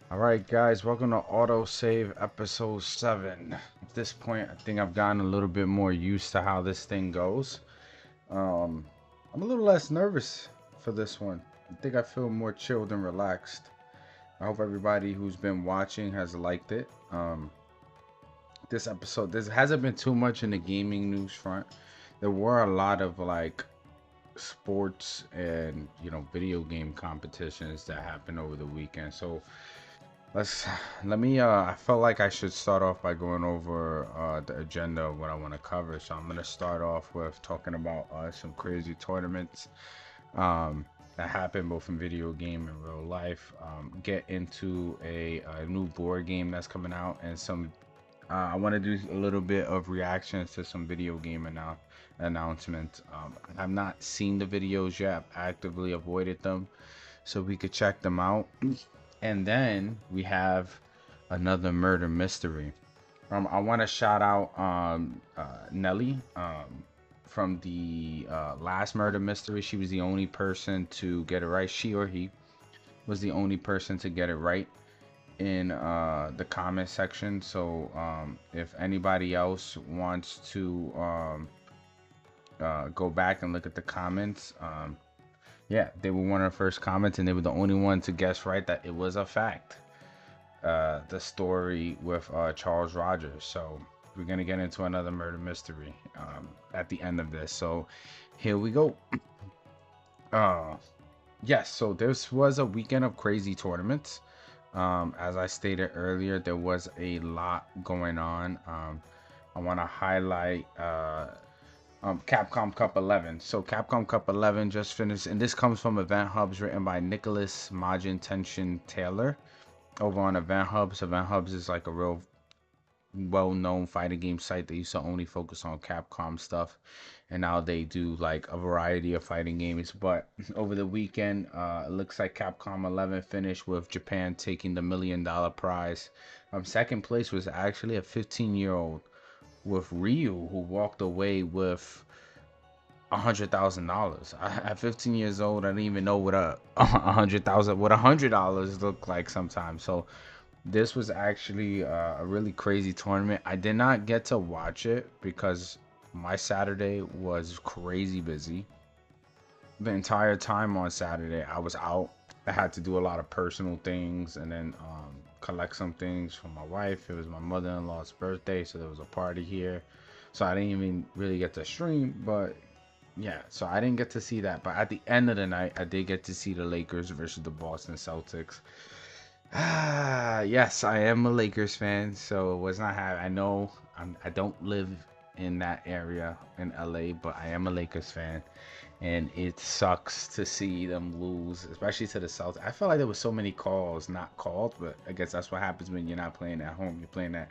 Alright guys, welcome to autosave episode 7. At this point, I think I've gotten a little bit more used to how this thing goes. Um, I'm a little less nervous for this one. I think I feel more chilled and relaxed. I hope everybody who's been watching has liked it. This episode, this hasn't been too much in the gaming news front. There were a lot of like sports and video game competitions that happened over the weekend. So Let's let me I felt like I should start off by going over the agenda of what I want to cover. So I'm gonna start off with talking about some crazy tournaments that happen both in video game and real life. Get into a new board game that's coming out, and some I want to do a little bit of reactions to some video game announcements. I've not seen the videos yet. I've actively avoided them so we could check them out. And then we have another murder mystery. I want to shout out Nelly from the last murder mystery. She was the only person to get it right. She or he was the only person to get it right in the comment section. So if anybody else wants to go back and look at the comments, yeah, they were one of the first comments, and they were the only one to guess right that it was a fact. The story with Charles Rogers. So we're gonna get into another murder mystery at the end of this. So here we go. Yes. So this was a weekend of crazy tournaments. As I stated earlier, there was a lot going on. I want to highlight Capcom Cup 11. So Capcom Cup 11 just finished, and this comes from Event Hubs, written by Nicholas Majin Tenshin Taylor over on Event Hubs. Event Hubs is like a real well-known fighting game site. They used to only focus on Capcom stuff, and now they do like a variety of fighting games. But over the weekend, it looks like Capcom 11 finished with Japan taking the $1 million prize. Second place was actually a 15-year-old with Ryu, who walked away with $100,000. At 15 years old, I didn't even know what $100,000 looked like sometimes. So this was actually a really crazy tournament. I did not get to watch it because my Saturday was crazy busy. The entire time on Saturday, I was out. I had to do a lot of personal things, and then collect some things for my wife. It was my mother-in-law's birthday, so there was a party here. So I didn't even really get to stream, but yeah, so I didn't get to see that. But at the end of the night, I did get to see the Lakers versus the Boston Celtics. Yes, I am a Lakers fan, so it was not happy. I know I don't live in that area in LA, but I am a Lakers fan, and it sucks to see them lose, especially to the Celtics. I felt like there was so many calls not called, but I guess that's what happens when you're not playing at home. You're playing at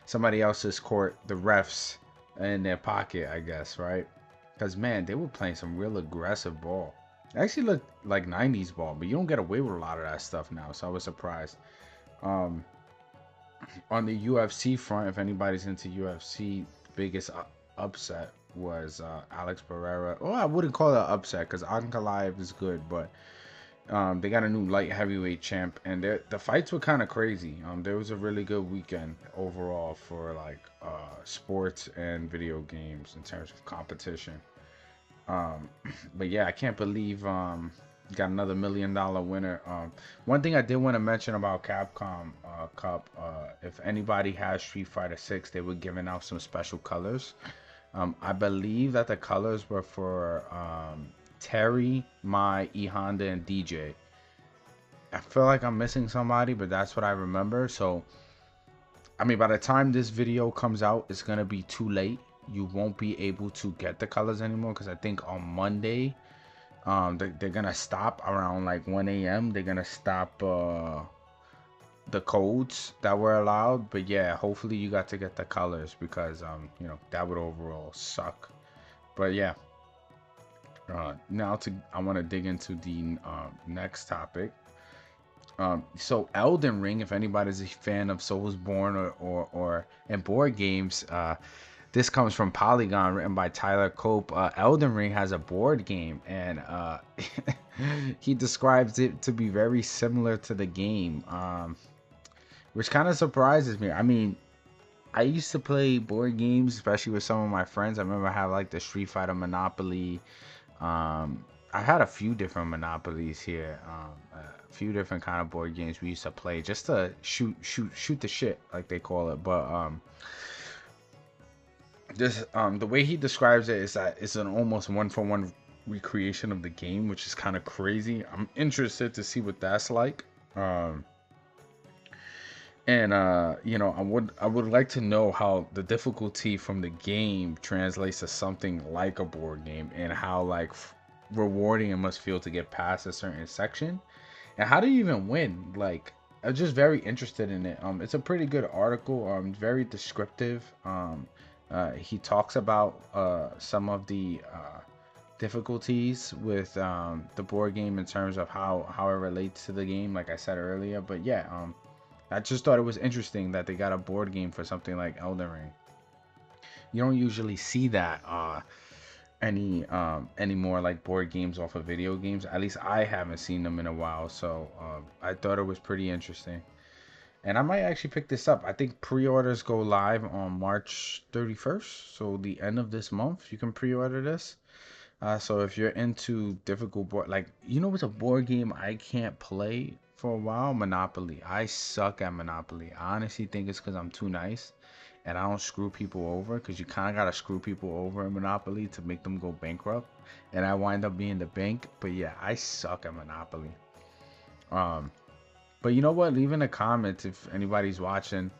somebody else's court. The refs in their pocket, I guess, right? Because man, they were playing some real aggressive ball. It actually looked like 90s ball, but you don't get away with a lot of that stuff now, so I was surprised. Um, on the UFC front, if anybody's into UFC, biggest upset was Alex Pereira. Well, I wouldn't call it an upset because Ankalaev is good, but they got a new light heavyweight champ, and the fights were kind of crazy. There was a really good weekend overall for like sports and video games in terms of competition. Um, but yeah, I can't believe got another $1 million winner. One thing I did want to mention about Capcom Cup, if anybody has Street Fighter 6, they were giving out some special colors. I believe that the colors were for Terry, Mai, E Honda, and DJ. I feel like I'm missing somebody, but that's what I remember. So, I mean, by the time this video comes out, it's gonna be too late. You won't be able to get the colors anymore because I think on Monday, they're gonna stop around like 1 a.m. They're gonna stop the codes that were allowed. But yeah, hopefully you got to get the colors because that would overall suck. But yeah, now I want to dig into the next topic. So Elden Ring, if anybody's a fan of Soulsborne or and board games, this comes from Polygon, written by Tyler Cope. Elden Ring has a board game, and he describes it to be very similar to the game. which kind of surprises me. I mean, I used to play board games, especially with some of my friends. I remember I had like the Street Fighter Monopoly. I had a few different Monopolies here. A few different kind of board games we used to play just to shoot the shit, like they call it. But this the way he describes it is that it's an almost one for one recreation of the game, which is kind of crazy. I'm interested to see what that's like. Um, and you know, I would like to know how the difficulty from the game translates to something like a board game, and how like rewarding it must feel to get past a certain section. And how do you even win? Like, I'm just very interested in it. It's a pretty good article. Very descriptive. He talks about some of the difficulties with the board game in terms of how it relates to the game, like I said earlier. But yeah, I just thought it was interesting that they got a board game for something like Elden Ring. You don't usually see that any more like board games off of video games. At least I haven't seen them in a while, so I thought it was pretty interesting. And I might actually pick this up. I think pre-orders go live on March 31st, so the end of this month you can pre-order this. So if you're into difficult board, like, you know, what's a board game I can't play for a while? Monopoly. I suck at Monopoly. I honestly think it's because I'm too nice and I don't screw people over, because you kind of gotta screw people over in Monopoly to make them go bankrupt. And I wind up being the bank. But yeah, I suck at Monopoly. Um, but you know what? Leave in the comments if anybody's watching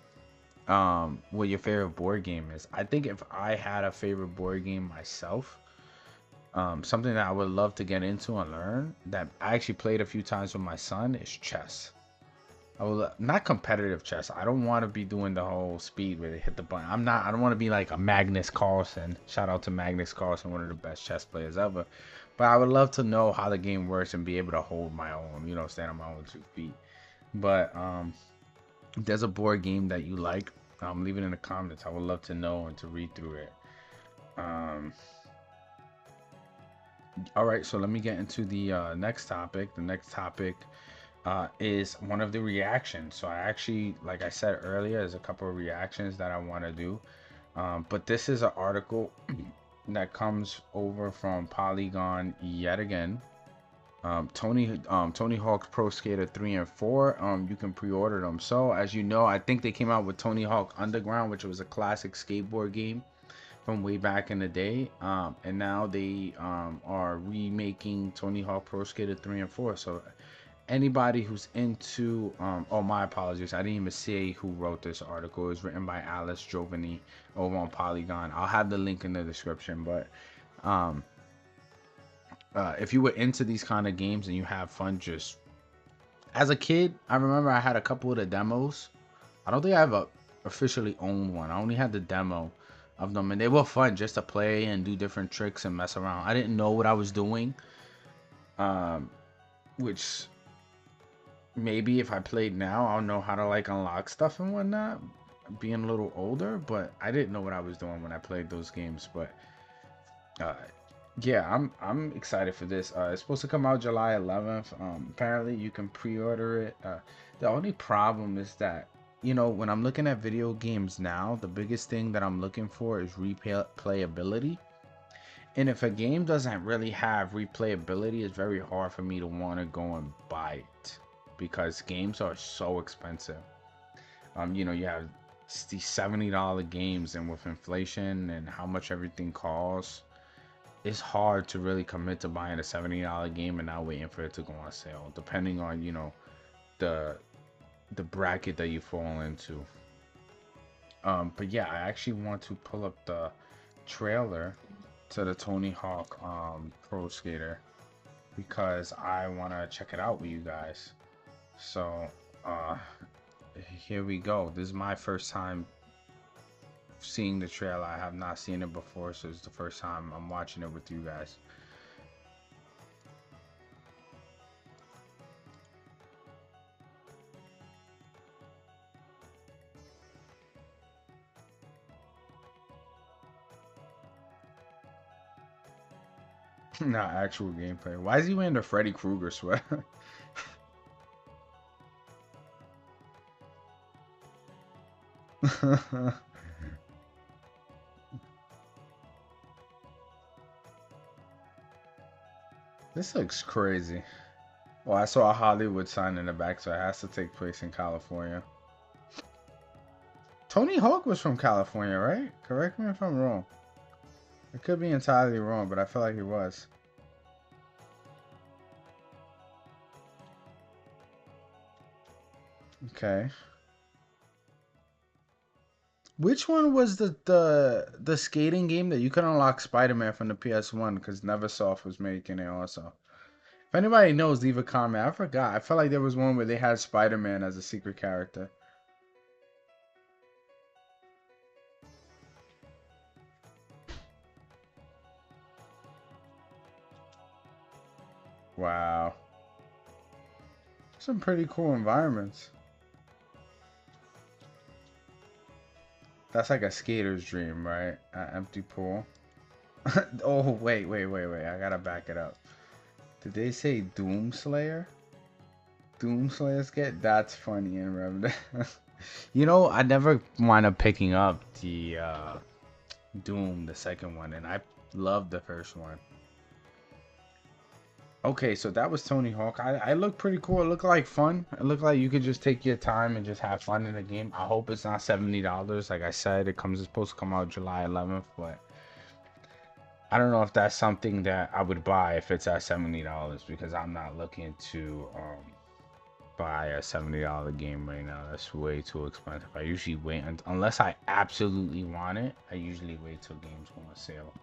what your favorite board game is. I think if I had a favorite board game myself, something that I would love to get into and learn, that I actually played a few times with my son, is chess. I will not competitive chess. I don't want to be doing the whole speed where they hit the button. I'm not. I don't want to be like a Magnus Carlsen. Shout out to Magnus Carlsen, one of the best chess players ever. But I would love to know how the game works and be able to hold my own. You know, stand on my own 2 feet. But if there's a board game that you like, leave it in the comments. I would love to know and to read through it. Um, all right, so let me get into the next topic. The next topic is one of the reactions. So I actually, like I said earlier, there's a couple of reactions that I want to do. But this is an article that comes over from Polygon yet again. Tony Hawk's Pro Skater 3 and 4. You can pre-order them. So as you know, I think they came out with Tony Hawk Underground, which was a classic skateboard game from way back in the day. And now they are remaking Tony Hawk Pro Skater 3 and 4. So anybody who's into oh, my apologies, I didn't even say who wrote this article. It was written by Alice Giovanni over on Polygon. I'll have the link in the description. But if you were into these kind of games and you have fun, just as a kid, I remember I had a couple of the demos. I don't think I ever officially owned one. I only had the demo of them, and they were fun just to play and do different tricks and mess around. I didn't know what I was doing, which maybe if I played now, I'll know how to like unlock stuff and whatnot, being a little older. But I didn't know what I was doing when I played those games. But uh, yeah, I'm excited for this. It's supposed to come out July 11th. Apparently you can pre-order it. The only problem is that, you know, when I'm looking at video games now, the biggest thing that I'm looking for is replayability. And if a game doesn't really have replayability, it's very hard for me to want to go and buy it, because games are so expensive. You know, you have these $70 games, and with inflation and how much everything costs, it's hard to really commit to buying a $70 game and not waiting for it to go on sale, depending on, you know, the bracket that you fall into. But yeah, I actually want to pull up the trailer to the Tony Hawk Pro Skater, because I want to check it out with you guys. So here we go. This is my first time seeing the trailer. I have not seen it before, so it's the first time I'm watching it with you guys. Not actual gameplay. Why is he wearing the Freddy Krueger sweater? This looks crazy. Well, I saw a Hollywood sign in the back, so it has to take place in California. Tony Hawk was from California, right? Correct me if I'm wrong. I could be entirely wrong, but I feel like he was. Okay. Which one was the skating game that you could unlock Spider-Man from the PS1 because Neversoft was making it also? If anybody knows, leave a comment. I forgot. I felt like there was one where they had Spider-Man as a secret character. Wow. Some pretty cool environments. That's like a skater's dream, right? An empty pool. Oh, wait. I gotta back it up. Did they say Doom Slayer? Doom Slayer's get? That's funny and Revenant. You know, I never wind up picking up the Doom, the second one, and I loved the first one. Okay, so that was Tony Hawk. I looked pretty cool. It looked like fun. It looked like you could just take your time and just have fun in the game. I hope it's not $70. Like I said, it's supposed to come out July 11th, but I don't know if that's something that I would buy if it's at $70 because I'm not looking to buy a $70 game right now. That's way too expensive. I usually wait unless I absolutely want it. I usually wait till games go on sale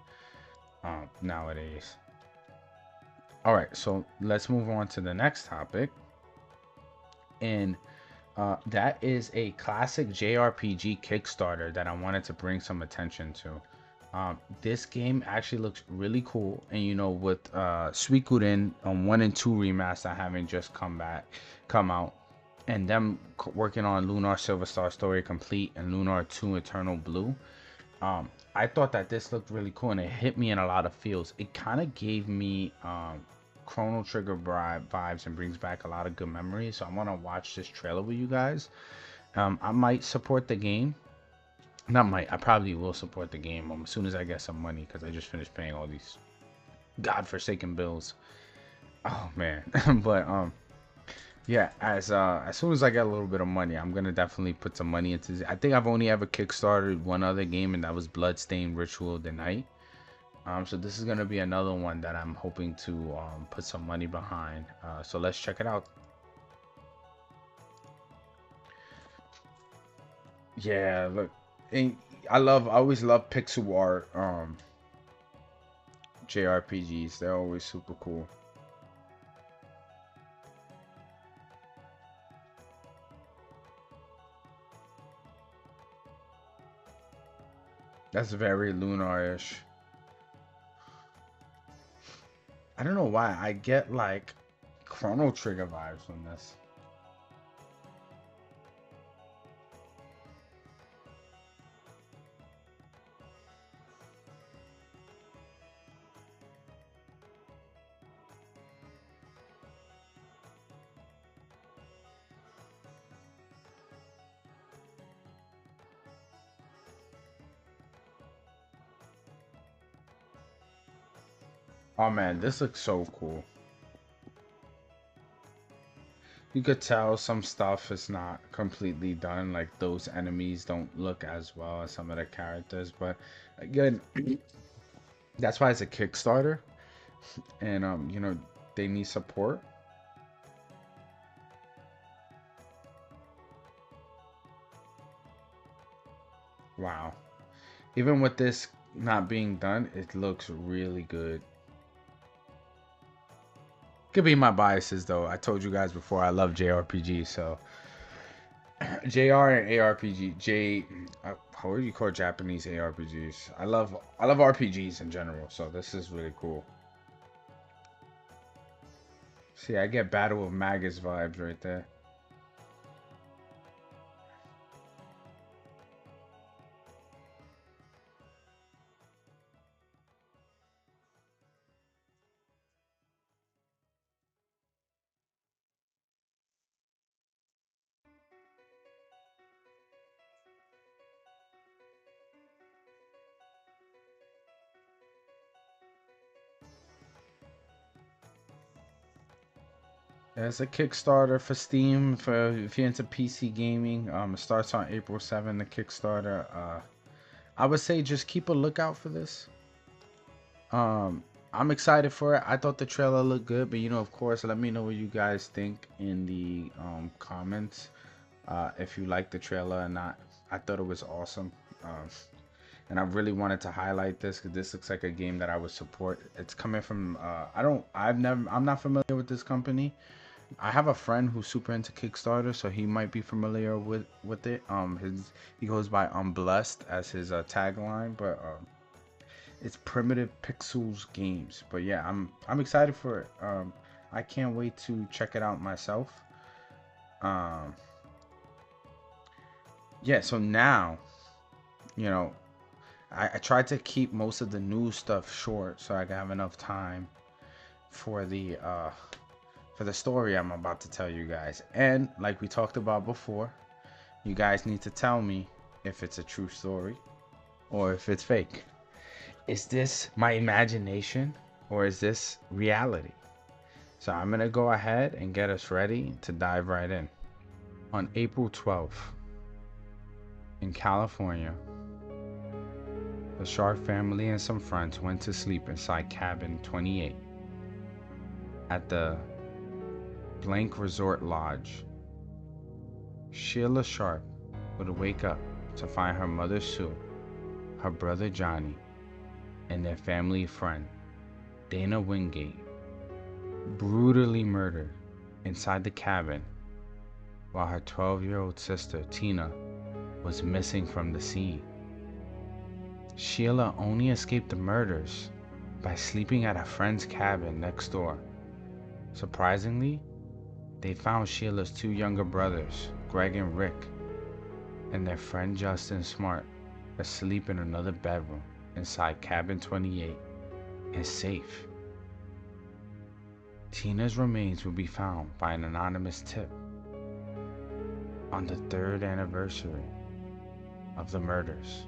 nowadays. All right, so let's move on to the next topic, and that is a classic JRPG Kickstarter that I wanted to bring some attention to. This game actually looks really cool, and you know, with Suikoden 1 and 2 remaster having just come out, and them working on Lunar Silver Star Story Complete and Lunar 2 Eternal Blue. I thought that this looked really cool, and it hit me in a lot of feels. It kind of gave me Chrono Trigger vibes and brings back a lot of good memories. So I want to watch this trailer with you guys. I might support the game. Not might. I probably will support the game as soon as I get some money because I just finished paying all these godforsaken bills. Oh man, but yeah, as soon as I get a little bit of money, I'm gonna definitely put some money into this. I think I've only ever kickstarted one other game, and that was Bloodstained Ritual of the Night. So this is gonna be another one that I'm hoping to put some money behind. So let's check it out. Yeah, look, and I always love pixel art JRPGs. They're always super cool. That's very Lunar-ish. I don't know why I get like Chrono Trigger vibes from this. Oh man, this looks so cool. You could tell some stuff is not completely done. Like those enemies don't look as well as some of the characters. But again, that's why it's a Kickstarter, and you know, they need support. Wow. Even with this not being done, it looks really good. Could be my biases though. I told you guys before I love JRPG, so JR and ARPG. How would you call Japanese ARPGs? I love RPGs in general, so this is really cool. See, I get Battle of Magus vibes right there. There's a Kickstarter for Steam for if you're into PC gaming. It starts on April 7th. The Kickstarter. I would say just keep a lookout for this. Um, I'm excited for it. I thought the trailer looked good, but of course, let me know what you guys think in the comments. If you like the trailer or not. I thought it was awesome. And I really wanted to highlight this because this looks like a game that I would support. It's coming from I'm not familiar with this company. I have a friend who's super into Kickstarter, so he might be familiar with it. He goes by Unblessed as his tagline, but it's Primitive Pixels Games. But yeah, I'm excited for it. I can't wait to check it out myself. Yeah, so now, you know, I tried to keep most of the news stuff short so I can have enough time for the story I'm about to tell you guys. And like we talked about before, you guys need to tell me if it's a true story or if it's fake. Is this my imagination or is this reality? So I'm gonna go ahead and get us ready to dive right in. On April 12th, in California, the Sharp family and some friends went to sleep inside cabin 28 at the Blank Resort Lodge. Sheila Sharp would wake up to find her mother Sue, her brother Johnny, and their family friend, Dana Wingate, brutally murdered inside the cabin while her 12-year-old sister Tina was missing from the scene. Sheila only escaped the murders by sleeping at a friend's cabin next door. Surprisingly, they found Sheila's two younger brothers, Greg and Rick, and their friend Justin Smart asleep in another bedroom inside cabin 28 and safe. Tina's remains will be found by an anonymous tip on the 3rd anniversary of the murders.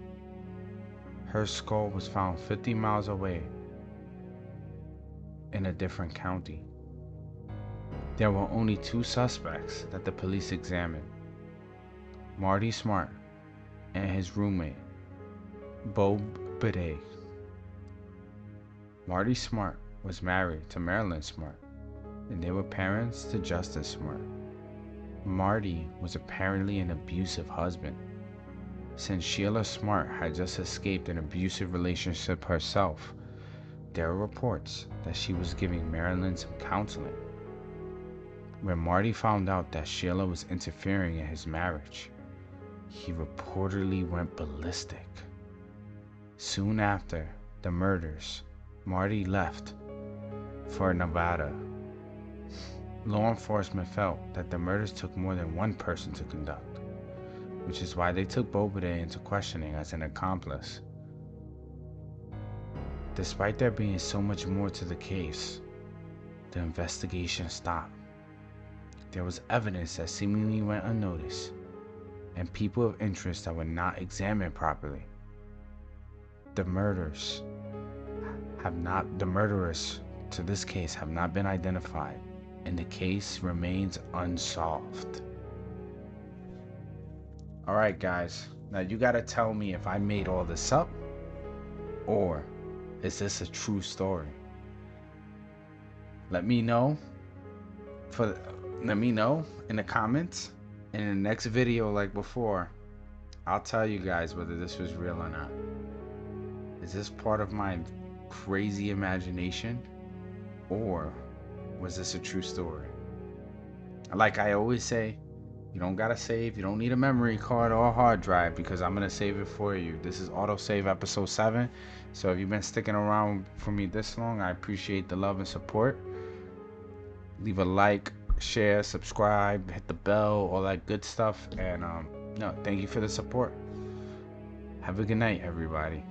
Her skull was found 50 miles away in a different county. There were only 2 suspects that the police examined: Marty Smart and his roommate, Bo Bidet. Marty Smart was married to Marilyn Smart, and they were parents to Justin Smart. Marty was apparently an abusive husband. Since Sheila Smart had just escaped an abusive relationship herself, there are reports that she was giving Marilyn some counseling. When Marty found out that Sheila was interfering in his marriage, he reportedly went ballistic. Soon after the murders, Marty left for Nevada. Law enforcement felt that the murders took more than one person to conduct, which is why they took Bobidet into questioning as an accomplice. Despite there being so much more to the case, the investigation stopped. There was evidence that seemingly went unnoticed, and people of interest that were not examined properly. The murderers to this case have not been identified, and the case remains unsolved. Alright guys, now you gotta tell me if I made all this up, or is this a true story? Let me know in the comments. And in the next video, like before, I'll tell you guys whether this was real or not. Is this part of my crazy imagination, or was this a true story? Like I always say, you don't gotta save. You don't need a memory card or a hard drive because I'm gonna save it for you. This is autosave episode 7. So if you've been sticking around for me this long, I appreciate the love and support. Leave a like, share, subscribe, hit the bell, all that good stuff. And thank you for the support. Have a good night, everybody.